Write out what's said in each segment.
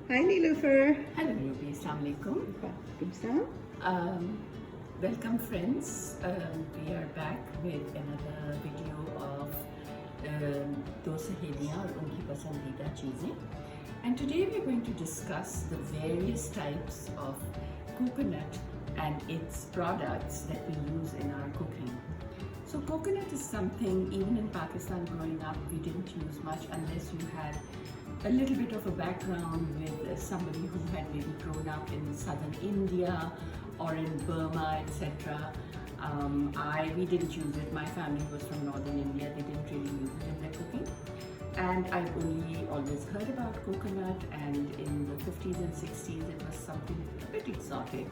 Hi Nilofer. Hello, Ruby. Assalamu alaikum. Salam. Um, Welcome, friends. We are back with another video of दो सहेलियाँ और उनकी पसंदीदा चीज़ें. And today we are going to discuss the various types of coconut and its products that we use in our cooking. So coconut is something, even in Pakistan growing up, we didn't use much unless you had a little bit of a background with somebody who had maybe grown up in southern India or in Burma, etc. We didn't use it. My family was from northern India. They didn't really use it in their cooking. And I've only always heard about coconut, and in the 50s and 60s it was something a bit exotic.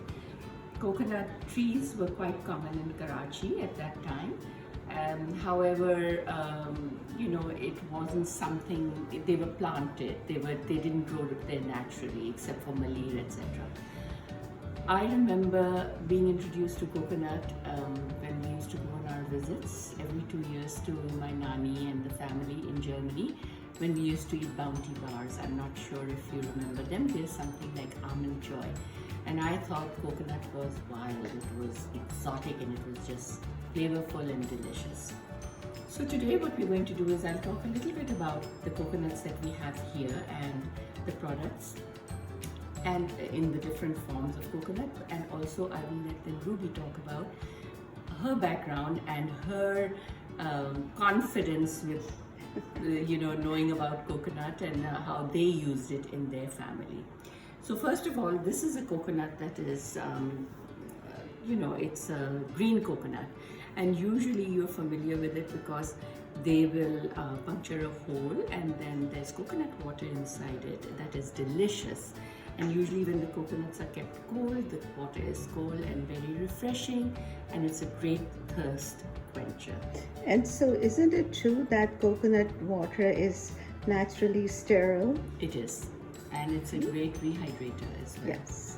Coconut trees were quite common in Karachi at that time. However, it wasn't something, they were planted, they didn't grow there naturally except for Malir, etc. I remember being introduced to coconut when we used to go on our visits every 2 years to my nanny and the family in Germany, when we used to eat Bounty bars. I'm not sure if you remember them. There's something like Almond Joy. And I thought coconut was wild, it was exotic, and it was just flavorful and delicious. So today what we're going to do is I'll talk a little bit about the coconuts that we have here and the products and in the different forms of coconut, and also I will let then Ruby talk about her background and her confidence with knowing about coconut and how they used it in their family. So first of all, this is a coconut that is it's a green coconut, and usually you're familiar with it because they will puncture a hole and then there's coconut water inside it that is delicious. And usually when the coconuts are kept cold, the water is cold and very refreshing, and it's a great thirst quencher. And so isn't it true that coconut water is naturally sterile? It is, and it's a great rehydrator as well. Yes.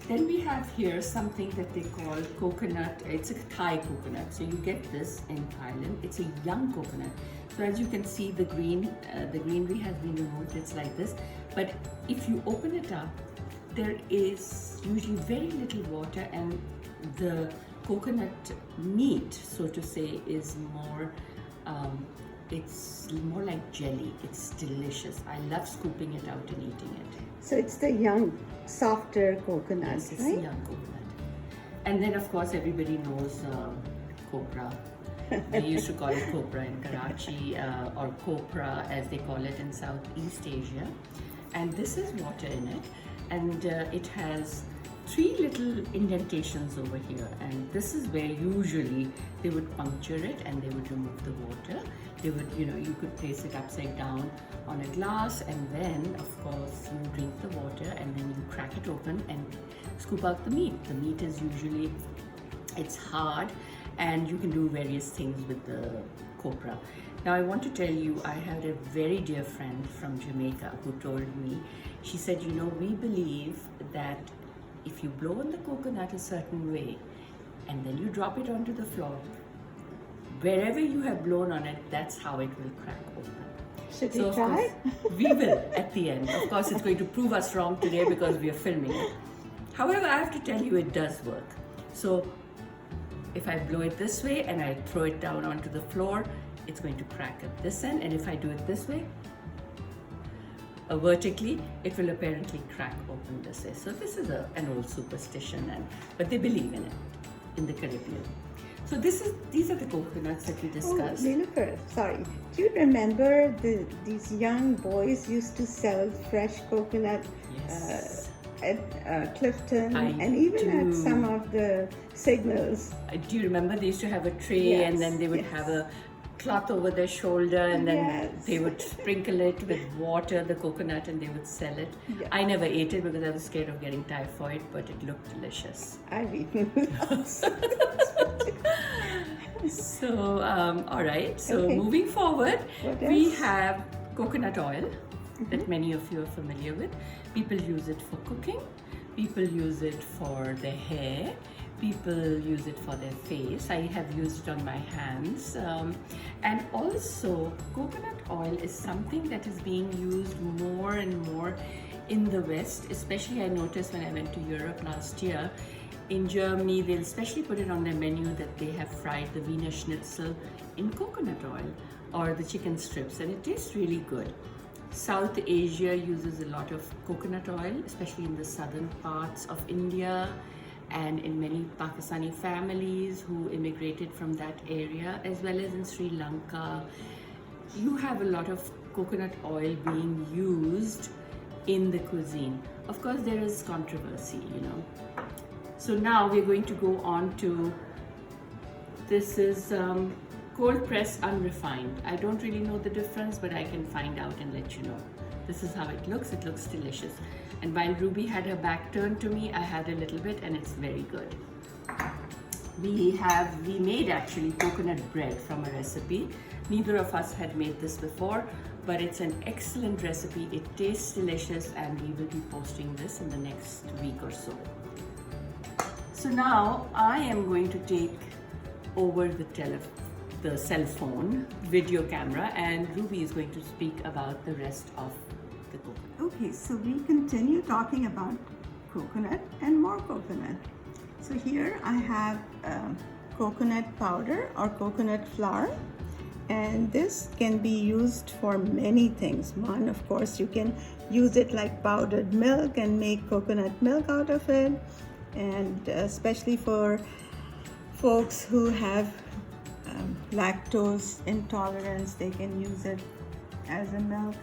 Then we have here something that they call coconut. It's a Thai coconut. So you get this in Thailand. It's a young coconut. So as you can see, the greenery has been removed. It's like this. But if you open it up, there is usually very little water, and the coconut meat, so to say, is more. It's more like jelly. It's delicious. I love scooping it out and eating it. So it's the young, softer coconut, Yes, it's right? a young coconut. And then of course everybody knows copra. We used to call it copra in Karachi, or copra as they call it in Southeast Asia. And this is water in it, and it has 3 little indentations over here, and this is where usually they would puncture it and they would remove the water. They would, you could place it upside down on a glass, and then of course you drink the water and then you crack it open and scoop out the meat. The meat is usually, it's hard, and you can do various things with the copra. Now I want to tell you, I had a very dear friend from Jamaica who told me, she said, we believe that if you blow on the coconut a certain way and then you drop it onto the floor, wherever you have blown on it, that's how it will crack open. Should we try? We will at the end. Of course, it's going to prove us wrong today because we are filming it. However, I have to tell you, it does work. So if I blow it this way and I throw it down onto the floor, it's going to crack at this end. And if I do it this way, vertically, it will apparently crack open this way. So this is an old superstition, but they believe in it in the Caribbean. So these are the coconuts that we discussed. Oh, Nilofer, sorry. Do you remember these young boys used to sell fresh coconut Yes. at Clifton I and even do. at some of the signals? Do you remember they used to have a tray, and then they would have a cloth over their shoulder, and then Yes. they would sprinkle it with water, the coconut, and they would sell it. Yeah. I never ate it because I was scared of getting typhoid, but it looked delicious. I've eaten those. So, all right. So Okay. moving forward, What we else? have coconut oil that many of you are familiar with. People use it for cooking. People use it for their hair. People use it for their face. I have used it on my hands. And also, coconut oil is something that is being used more and more in the West, especially I noticed when I went to Europe last year. In Germany, they'll especially put it on their menu that they have fried the Wiener Schnitzel in coconut oil or the chicken strips, and it tastes really good. South Asia uses a lot of coconut oil, especially in the southern parts of India and in many Pakistani families who immigrated from that area, as well as in Sri Lanka. You have a lot of coconut oil being used in the cuisine. Of course, there is controversy, you know. So now we're going to go on to, this is cold press unrefined. I don't really know the difference, but I can find out and let you know. This is how it looks delicious. And while Ruby had her back turned to me, I had a little bit and it's very good. We made actually coconut bread from a recipe. Neither of us had made this before, but it's an excellent recipe. It tastes delicious and we will be posting this in the next week or so. So now I am going to take over the cell phone video camera, and Ruby is going to speak about the rest of the coconut. Okay, so we continue talking about coconut and more coconut. So here I have coconut powder or coconut flour, and this can be used for many things. One, of course, you can use it like powdered milk and make coconut milk out of it, and especially for folks who have lactose intolerance, they can use it as a milk.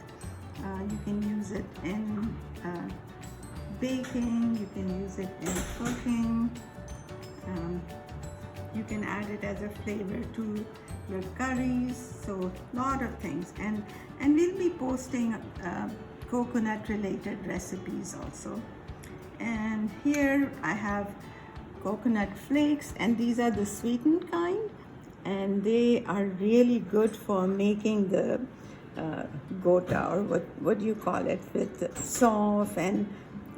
You can use it in baking, you can use it in cooking. You can add it as a flavor to your curries, so a lot of things. And we'll be posting coconut related recipes also. And here I have coconut flakes, and these are the sweetened kind, and they are really good for making the gota, or what do you call it, with sauf and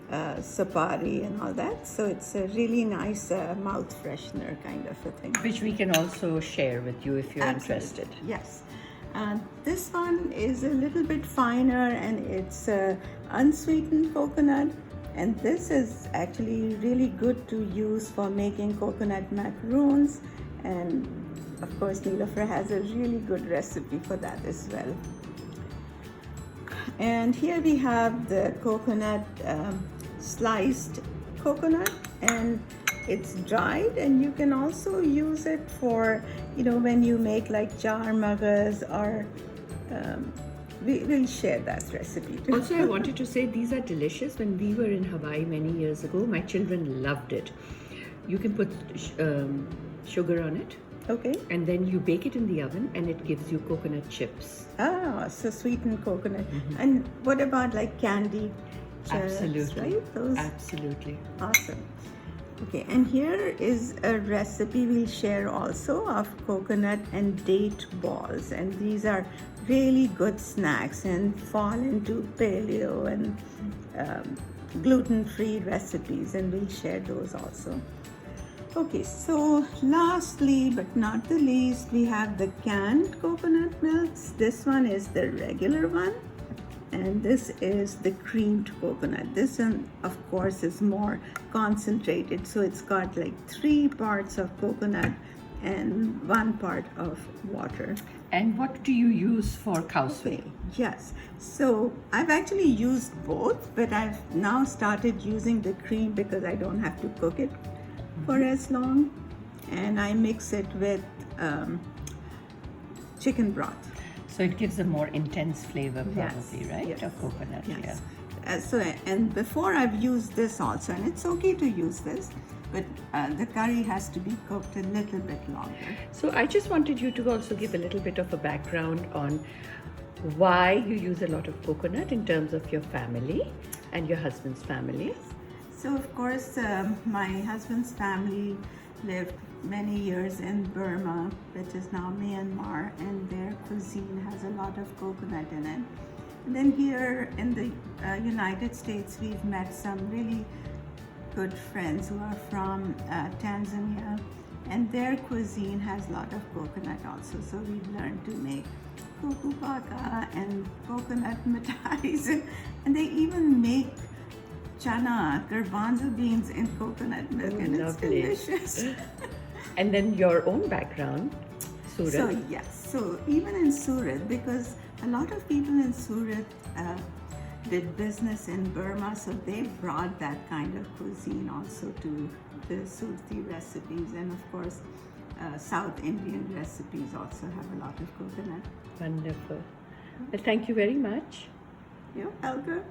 sapari and all that. So it's a really nice mouth freshener kind of a thing. Which we can also share with you if you're interested. Yes. This one is a little bit finer, and it's unsweetened coconut. And this is actually really good to use for making coconut macaroons. And of course, Neelofer has a really good recipe for that as well. And here we have the coconut, sliced coconut, and it's dried, and you can also use it for, you know, when you make like jar magas, or we'll share that recipe too. Also, I wanted to say these are delicious. When we were in Hawaii many years ago, my children loved it. You can put sugar on it. Okay. And then you bake it in the oven, and it gives you coconut chips. Ah, so sweetened coconut. And what about like candied chips? Absolutely. Right? Those? Absolutely. Awesome. Okay, and here is a recipe we'll share also of coconut and date balls. And these are really good snacks and fall into paleo and gluten-free recipes, and we'll share those also. Okay, so lastly but not the least, we have the canned coconut milks. This one is the regular one, and this is the creamed coconut. This one, of course, is more concentrated, so it's got like 3 parts of coconut and 1 part of water. And what do you use for cowsweet? Okay, yes. So I've actually used both, but I've now started using the cream because I don't have to cook it for as long, and I mix it with chicken broth. So it gives a more intense flavor, probably, Yes, right? yes, Of coconut, yes. yeah. And before I've used this also, and it's okay to use this, but the curry has to be cooked a little bit longer. So I just wanted you to also give a little bit of a background on why you use a lot of coconut in terms of your family and your husband's family. So of course, my husband's family lived many years in Burma, which is now Myanmar, and their cuisine has a lot of coconut in it. And then here in the United States, we've met some really good friends who are from Tanzania, and their cuisine has a lot of coconut also. So we've learned to make kuku paka and coconut mitais And they even make chana, garbanzo beans in coconut milk, and it's Lovely. delicious. And then your own background, Surat. So yes, so even in Surat, because a lot of people in Surat did business in Burma, so they brought that kind of cuisine also to the Surti recipes, and of course South Indian recipes also have a lot of coconut. Wonderful. Well, thank you very much. You're welcome.